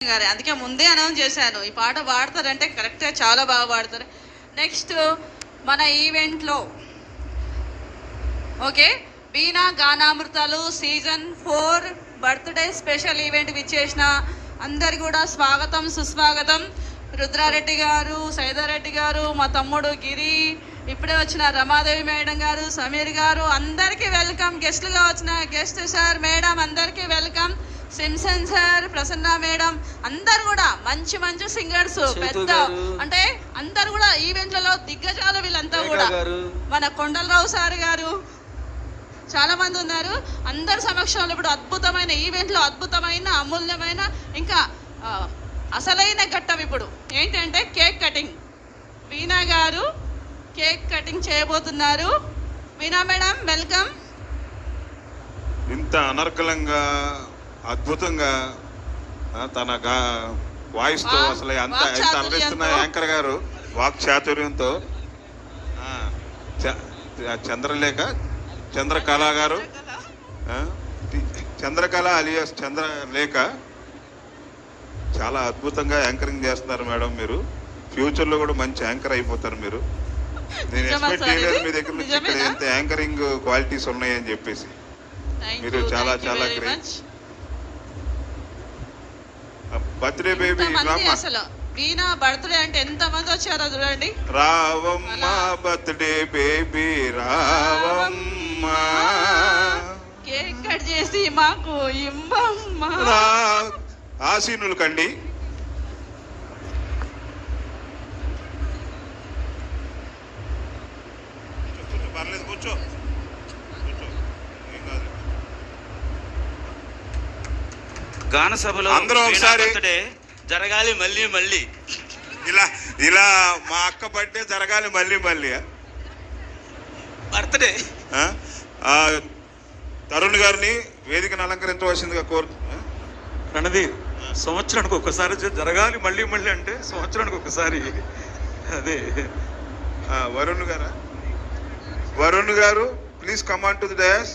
గారు అందుకే ముందే అనౌన్స్ చేశాను ఈ పాట పాడతారంటే కరెక్ట్గా చాలా బాగా పాడతారు. నెక్స్ట్ మన ఈవెంట్లో ఓకే వీణా గానామృతాలు సీజన్ 4 బర్త్డే స్పెషల్ ఈవెంట్ విచ్చేసిన అందరు కూడా స్వాగతం సుస్వాగతం. రుద్రారెడ్డి గారు, సైదారెడ్డి గారు, మా తమ్ముడు గిరి, ఇప్పుడే వచ్చిన రమాదేవి మేడం గారు, సమీర్ గారు, అందరికీ వెల్కమ్. గెస్ట్లుగా వచ్చిన గెస్ట్ సార్ మేడం అందరికీ welcome. Simpson sir, Prasanna madam అందరు కూడా మంచి మంచి సింగర్స్, పెద్ద అంటే అందరు కూడా ఈవెంట్లలో దిగ్గజాలు వీళ్ళంతా కూడా. మన కొండలరావు సార్ గారు చాలా మంది ఉన్నారు. అందరి సమక్షంలో ఇప్పుడు అద్భుతమైన ఈవెంట్లో అద్భుతమైన అమూల్యమైన ఇంకా అసలైన ఘట్టం ఇప్పుడు ఏంటంటే కేక్ కటింగ్. వీణా గారు కేక్ కటింగ్ చేయబోతున్నారు. వీణా మేడం వెల్కమ్. ఇంత అనర్గళంగా అద్భుతంగా తన వాయిస్ తో అసలు ఎంత అలరిస్తున్న యాంకర్ గారు వాక్ చాతుర్యంతో చంద్రలేఖ చంద్రకళ గారు, చంద్రకళ అలియాస్ చంద్రలేఖ చాలా అద్భుతంగా యాంకరింగ్ చేస్తున్నారు మేడం. మీరు ఫ్యూచర్ లో కూడా మంచి యాంకర్ అయిపోతారు మీరు. నేను ఎక్స్పెక్ట్ చేయలేదు మీ దగ్గర నుంచి ఇక్కడ ఎంత యాంకరింగ్ క్వాలిటీస్ ఉన్నాయని చెప్పేసి. మీరు చాలా చాలా గ్రేట్. బర్త్డే బేబీ అసలు వీణా బర్త్డే అంటే ఎంత మంది వచ్చారో చూడండి. రావమ్మ బర్త్డే బేబీ రావమ్మ, కేక్ కట్ చేసి మాకు ఇమ్మమ్మ. ఆసీనులు కండి. పర్లేదు కూర్చో. గాన సభలో అందరూ ఒకసారి జరగాలి మళ్ళీ మళ్ళీ. ఇలా ఇలా మా అక్క బర్త్డే జరగాలి మళ్ళీ మళ్ళీ. బర్త్డే తరుణ్ గారిని వేదికను అలంకరించవలసిందిగా కోరుతున్నా. రణధీర్, సంవత్సరానికి ఒక్కసారి జరగాలి మళ్ళీ మళ్ళీ అంటే సంవత్సరానికి ఒక్కసారి. అదే వరుణ్ గారు please come on to the dais.